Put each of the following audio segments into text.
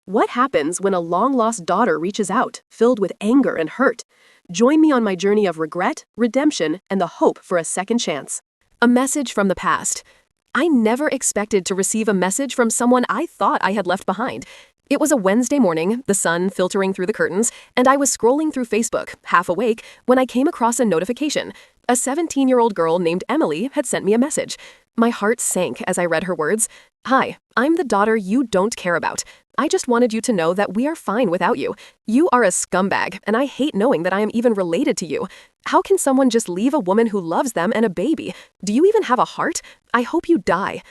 What happens when a long-lost daughter reaches out, filled with anger and hurt? Join me on my journey of regret, redemption, and the hope for a second chance. A message from the past. I never expected to receive a message from someone I thought I had left behind. It was a Wednesday morning, the sun filtering through the curtains, and I was scrolling through Facebook, half awake, when I came across a notification. A 17-year-old girl named Emily had sent me a message. My heart sank as I read her words. "Hi, I'm the daughter you don't care about. I just wanted you to know that we are fine without you. You are a scumbag, and I hate knowing that I am even related to you. How can someone just leave a woman who loves them and a baby? Do you even have a heart? I hope you die."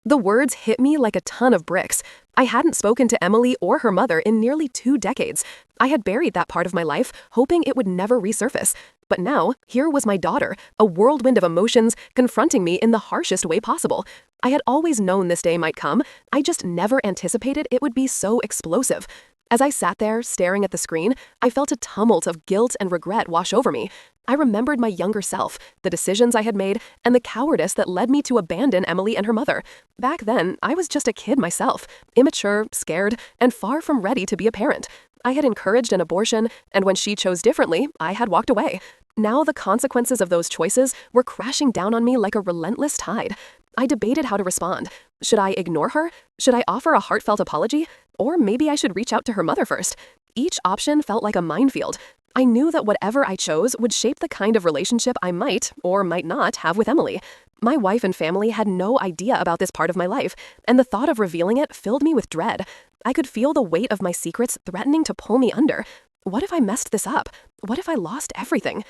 The words hit me like a ton of bricks. I hadn't spoken to Emily or her mother in nearly 2 decades. I had buried that part of my life, hoping it would never resurface. But now, here was my daughter, a whirlwind of emotions, confronting me in the harshest way possible. I had always known this day might come. I just never anticipated it would be so explosive. As I sat there, staring at the screen, I felt a tumult of guilt and regret wash over me. I remembered my younger self, the decisions I had made, and the cowardice that led me to abandon Emily and her mother. Back then, I was just a kid myself, immature, scared, and far from ready to be a parent. I had encouraged an abortion, and when she chose differently, I had walked away. Now the consequences of those choices were crashing down on me like a relentless tide. I debated how to respond. Should I ignore her? Should I offer a heartfelt apology? Or maybe I should reach out to her mother first. Each option felt like a minefield. I knew that whatever I chose would shape the kind of relationship I might or might not have with Emily. My wife and family had no idea about this part of my life, and the thought of revealing it filled me with dread. I could feel the weight of my secrets threatening to pull me under. What if I messed this up? What if I lost everything?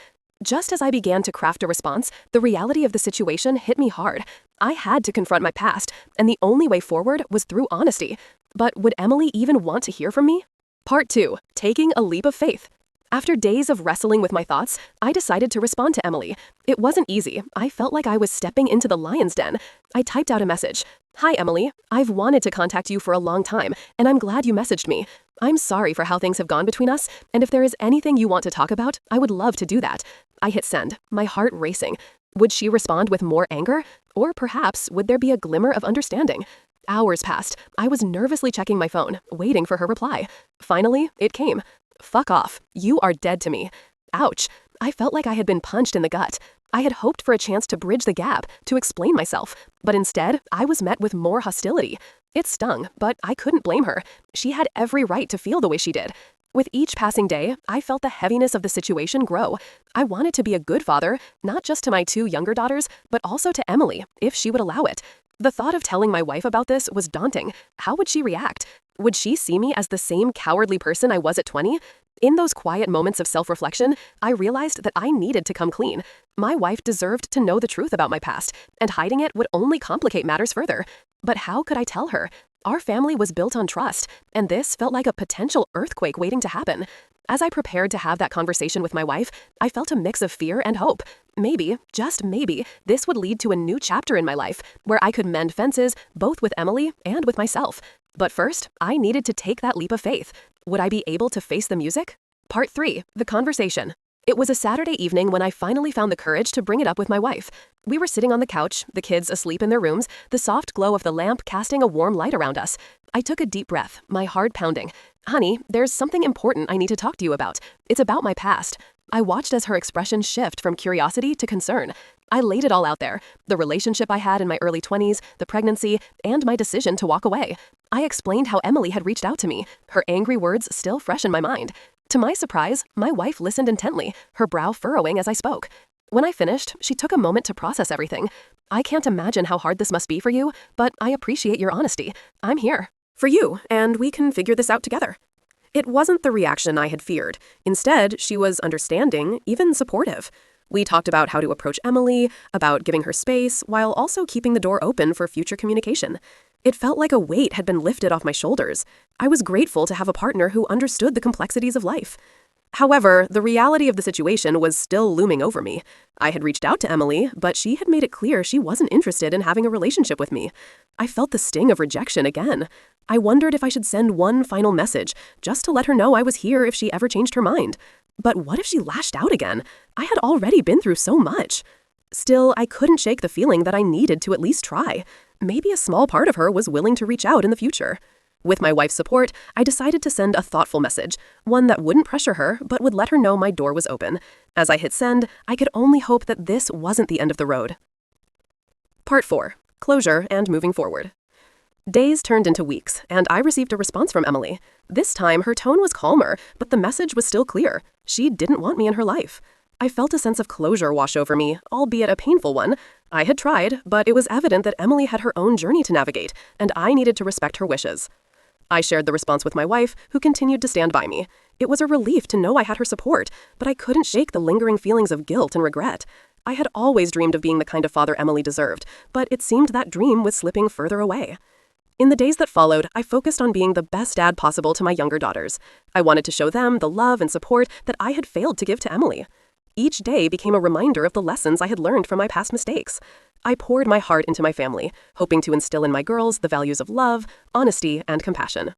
Just as I began to craft a response, the reality of the situation hit me hard. I had to confront my past, and the only way forward was through honesty. But would Emily even want to hear from me? Part 2. Taking a leap of faith. After days of wrestling with my thoughts, I decided to respond to Emily. It wasn't easy. I felt like I was stepping into the lion's den. I typed out a message. "Hi, Emily. I've wanted to contact you for a long time, and I'm glad you messaged me. I'm sorry for how things have gone between us, and if there is anything you want to talk about, I would love to do that." I hit send, my heart racing. Would she respond with more anger? Or perhaps would there be a glimmer of understanding? Hours passed. I was nervously checking my phone, waiting for her reply. Finally, it came. "Fuck off. You are dead to me." Ouch. I felt like I had been punched in the gut. I had hoped for a chance to bridge the gap, to explain myself, but instead, I was met with more hostility. It stung, but I couldn't blame her. She had every right to feel the way she did. With each passing day, I felt the heaviness of the situation grow. I wanted to be a good father, not just to my 2 younger daughters, but also to Emily, if she would allow it. The thought of telling my wife about this was daunting. How would she react? Would she see me as the same cowardly person I was at 20? In those quiet moments of self-reflection, I realized that I needed to come clean. My wife deserved to know the truth about my past, and hiding it would only complicate matters further. But how could I tell her? Our family was built on trust, and this felt like a potential earthquake waiting to happen. As I prepared to have that conversation with my wife, I felt a mix of fear and hope. Maybe, just maybe, this would lead to a new chapter in my life, where I could mend fences, both with Emily and with myself. But first, I needed to take that leap of faith. Would I be able to face the music? Part 3. The conversation. It was a Saturday evening when I finally found the courage to bring it up with my wife. We were sitting on the couch, the kids asleep in their rooms, the soft glow of the lamp casting a warm light around us. I took a deep breath, my heart pounding. "Honey, there's something important I need to talk to you about. It's about my past." I watched as her expression shift from curiosity to concern. I laid it all out there, the relationship I had in my early 20s, the pregnancy, and my decision to walk away. I explained how Emily had reached out to me, her angry words still fresh in my mind. To my surprise, my wife listened intently, her brow furrowing as I spoke. When I finished, she took a moment to process everything. "I can't imagine how hard this must be for you, but I appreciate your honesty. I'm here for you, and we can figure this out together." It wasn't the reaction I had feared. Instead, she was understanding, even supportive. We talked about how to approach Emily, about giving her space, while also keeping the door open for future communication. It felt like a weight had been lifted off my shoulders. I was grateful to have a partner who understood the complexities of life. However, the reality of the situation was still looming over me. I had reached out to Emily, but she had made it clear she wasn't interested in having a relationship with me. I felt the sting of rejection again. I wondered if I should send one final message, just to let her know I was here if she ever changed her mind. But what if she lashed out again? I had already been through so much. Still, I couldn't shake the feeling that I needed to at least try. Maybe a small part of her was willing to reach out in the future. With my wife's support, I decided to send a thoughtful message, one that wouldn't pressure her but would let her know my door was open. As I hit send, I could only hope that this wasn't the end of the road. Part 4. Closure and moving forward. Days turned into weeks, and I received a response from Emily. This time, her tone was calmer, but the message was still clear. She didn't want me in her life. I felt a sense of closure wash over me, albeit a painful one. I had tried, but it was evident that Emily had her own journey to navigate, and I needed to respect her wishes. I shared the response with my wife, who continued to stand by me. It was a relief to know I had her support, but I couldn't shake the lingering feelings of guilt and regret. I had always dreamed of being the kind of father Emily deserved, but it seemed that dream was slipping further away. In the days that followed, I focused on being the best dad possible to my younger daughters. I wanted to show them the love and support that I had failed to give to Emily. Each day became a reminder of the lessons I had learned from my past mistakes. I poured my heart into my family, hoping to instill in my girls the values of love, honesty, and compassion.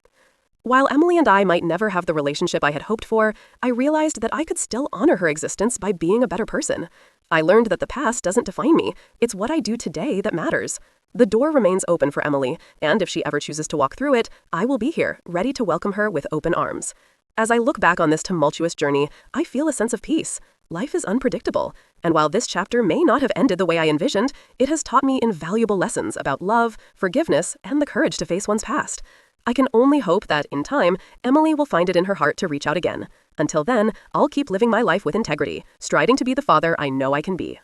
While Emily and I might never have the relationship I had hoped for, I realized that I could still honor her existence by being a better person. I learned that the past doesn't define me. It's what I do today that matters. The door remains open for Emily, and if she ever chooses to walk through it, I will be here, ready to welcome her with open arms. As I look back on this tumultuous journey, I feel a sense of peace. Life is unpredictable, and while this chapter may not have ended the way I envisioned, it has taught me invaluable lessons about love, forgiveness, and the courage to face one's past. I can only hope that, in time, Emily will find it in her heart to reach out again. Until then, I'll keep living my life with integrity, striving to be the father I know I can be.